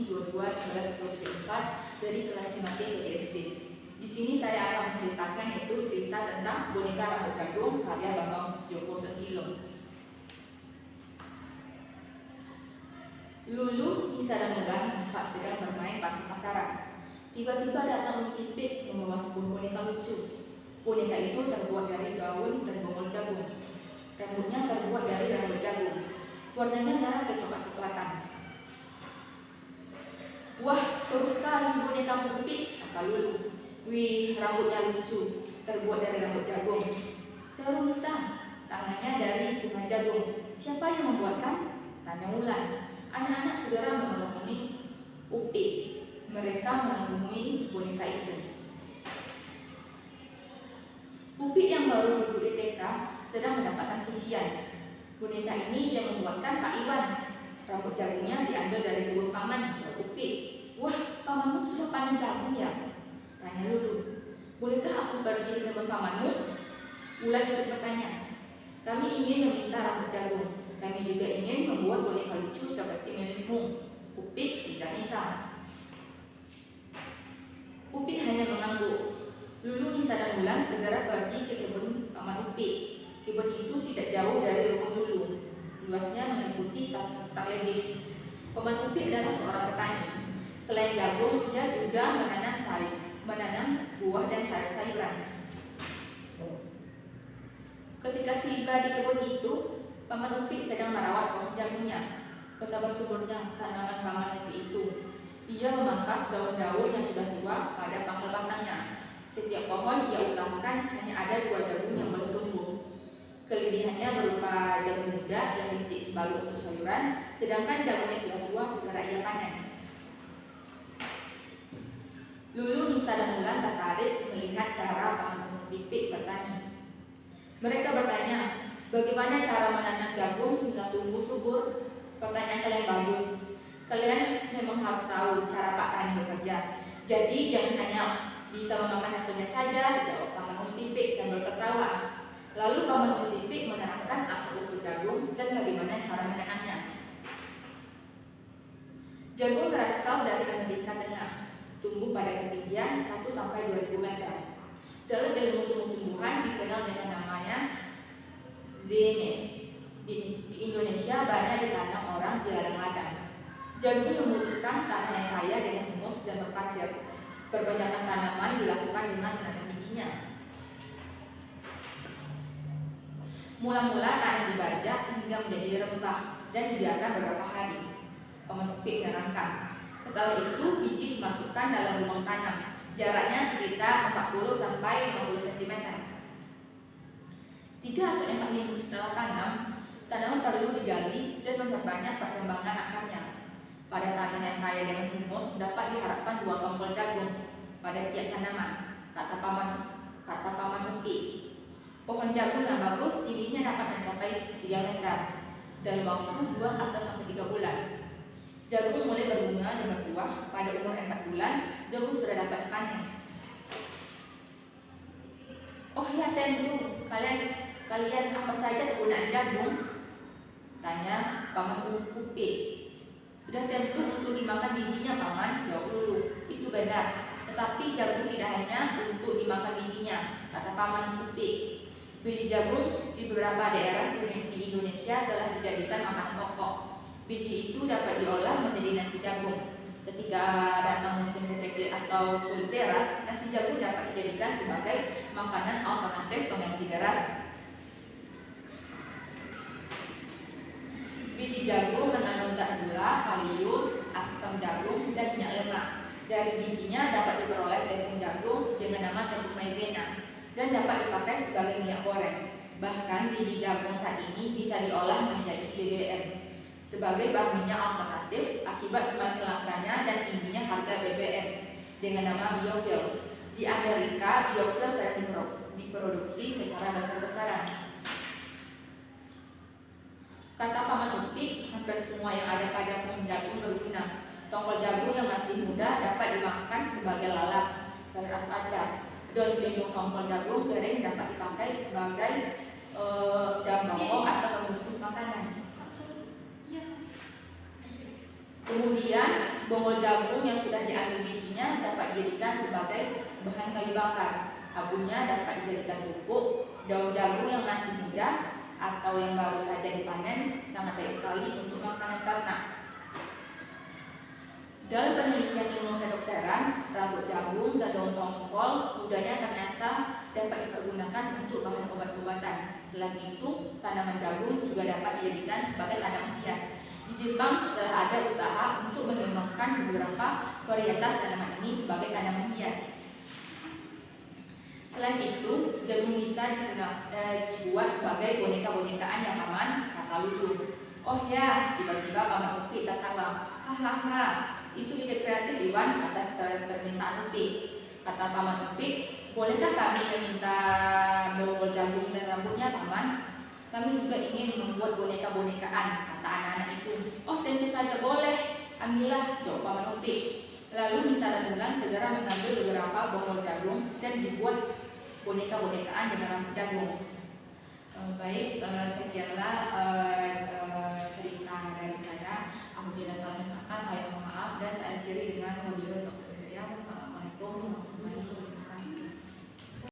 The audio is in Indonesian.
2022-1924 dari kelas 5T SD. Di sini saya akan menceritakan yaitu cerita tentang boneka rambut jagung karya Bambang Joko Susilo. Lulu, Nisa dan Mulan nampak sedang bermain pasar-pasaran. Tiba-tiba datang Umi Pipit membawa sebuah boneka lucu. Boneka itu terbuat dari daun dan bonggol jagung. Rambutnya terbuat dari rambut jagung. Warnanya merah kecoklat-coklatan. "Wah, bagus sekali boneka Pipit," kata Lulu. "Wih, rambutnya lucu, terbuat dari rambut jagung." "Seru Nisa, tangannya dari bunga jagung. Siapa yang membuatkan?" tanya Mulan. Anak-anak segera mengerumuni Upik. Mereka menemui boneka itu. Upik yang baru duduk di TK sedang mendapatkan pujian. "Boneka ini yang membuatkan Kak Iwan. Rambut jagungnya diambil dari kebun paman," jawab Upik. "Wah, pamanmu sudah panen jagung ya?" tanya Lulu. "Bolehkah aku pergi ke kebun pamanmu?" Mulan ikut bertanya. "Kami ingin meminta rambut jagung. Kami juga ingin membuat boneka lucu seperti milikmu," Upik ujar Nisa. Upik hanya mengangguk. Lulu, Nisa dan Mulan segera pergi ke kebun paman Upik. Kebun itu tidak jauh dari rumah Lulu. Luasnya meliputi 1 hektar lebih. Paman Upik adalah seorang petani. Selain jagung, dia juga menanam buah dan sayur-sayuran. Ketika tiba di kebun itu, paman Upik sedang merawat pohon jagungnya. Betapa suburnya tanaman paman Upik itu. Ia memangkas daun-daun yang sudah tua pada pangkal batangnya. Setiap pohon ia usahakan hanya ada 2 jagung yang belum tumbuh. Kelebihannya berupa jagung muda yang rintik sebagai untuk sayuran, sedangkan jagung yang sudah tua segera ia panen. Lulu, Nisa dan Mulan tertarik melihat cara paman Pipit bertani. Mereka bertanya, "Bagaimana cara menanam jagung hingga tumbuh subur?" "Pertanyaan kalian bagus. Kalian memang harus tahu cara Pak Tani bekerja. Jadi jangan hanya bisa memakan hasilnya saja," jawab paman Pipit sambil tertawa. Lalu paman Pipit menerangkan asal-usul jagung dan bagaimana cara menanamnya. Jagung berasal dari Amerika Tengah, tumbuh pada ketinggian 1-2.000 meter. Dalam ilmu tumbuh-tumbuhan dikenal dengan namanya zeenes. Di Indonesia banyak ditanam orang di ladang-ladang. Jagung membutuhkan tanah yang kaya dengan humus dan berpasir. Perbanyakan tanaman dilakukan dengan menanam bijinya. Mula-mula tanah dibajak hingga menjadi rempah dan dibiarkan beberapa hari. Paman Upik menerangkan. Setelah itu biji dimasukkan dalam lubang tanam. Jaraknya sekitar 40-50 cm. 3 atau 4 minggu setelah tanam, tanaman perlu digali dan memperbanyak perkembangan akarnya. Pada tanah yang kaya dengan humus dapat diharapkan 2 tongkol jagung pada tiap tanaman, kata paman Upik. Pohon jagung yang bagus tingginya dapat mencapai 3 meter dalam waktu 2-3 bulan. Jagung mulai berbunga dan berbuah. Pada umur 4 bulan, jagung sudah dapat dipanen. "Oh ya, tentu. Kalian apa saja kegunaan jagung?" tanya paman Upik. "Sudah tentu untuk dimakan bijinya, paman," jawab Lulu. "Itu benar. Tetapi jagung tidak hanya untuk dimakan bijinya," kata paman Upik. "Biji jagung di beberapa daerah di Indonesia telah dijadikan makanan pokok. Biji itu dapat diolah menjadi nasi jagung. Ketika datang musim paceklik atau sulit beras, nasi jagung dapat dijadikan sebagai makanan alternatif pengganti beras." Biji jagung mengandung zat gula, kalium, asam jagung, dan minyak lemak. Dari bijinya dapat diperoleh tepung jagung dengan nama tepung maizena dan dapat dipakai sebagai minyak goreng. Bahkan biji jagung saat ini bisa diolah menjadi BBM sebagai bahan minyak alternatif akibat semakin langkanya dan tingginya harga BBM dengan nama biofuel. Di Amerika, biofuel sering diproduksi secara besar-besaran. Kata paman Upik, hampir semua yang ada pada pohon jagung berguna. Tongkol jagung yang masih muda dapat dimakan sebagai lalap, sayur acar. Daun pelindung tongkol jagung kering dapat dipakai sebagai daun rokok atau pembungkus makanan. Kemudian bonggol jagung yang sudah diambil bijinya dapat dijadikan sebagai bahan kayu bakar. Abunya dapat dijadikan pupuk. Daun jagung yang masih muda atau yang baru saja dipanen sangat baik sekali untuk makanan ternak. Dalam penelitian ilmu kedokteran, rambut jagung dan daun tongkol mudanya ternyata dapat dipergunakan untuk bahan obat-obatan. Selain itu, tanaman jagung juga dapat dijadikan sebagai tanaman hias. Di Jepang telah ada usaha untuk mengembangkan beberapa varietas tanaman ini sebagai tanaman hias. Selain itu, jagung bisa dibuat sebagai boneka-bonekaan yang aman, kata Lulu. Oh ya, tiba-tiba Paman Upi tertawa. Hahaha, itu ide kreatif Iwan atas permintaan Upi. Kata Paman Upi, bolehkah kami meminta bonggol jagung dan rambutnya, Paman? Kami juga ingin membuat boneka-bonekaan, kata anak-anak itu. Oh, tentu saja boleh. Ambillah, jawab Paman Upi. Lalu Nisa dan Wulan segera mengambil beberapa bonggol jagung dan dibuat boneka-bonekaan dengan rambut jagung. Baik, sekianlah cerita dari saya. Apabila salah kata, saya mohon maaf dan saya akhiri dengan wabillahi taufiq. Wassalamualaikum warahmatullahi wabarakatuh.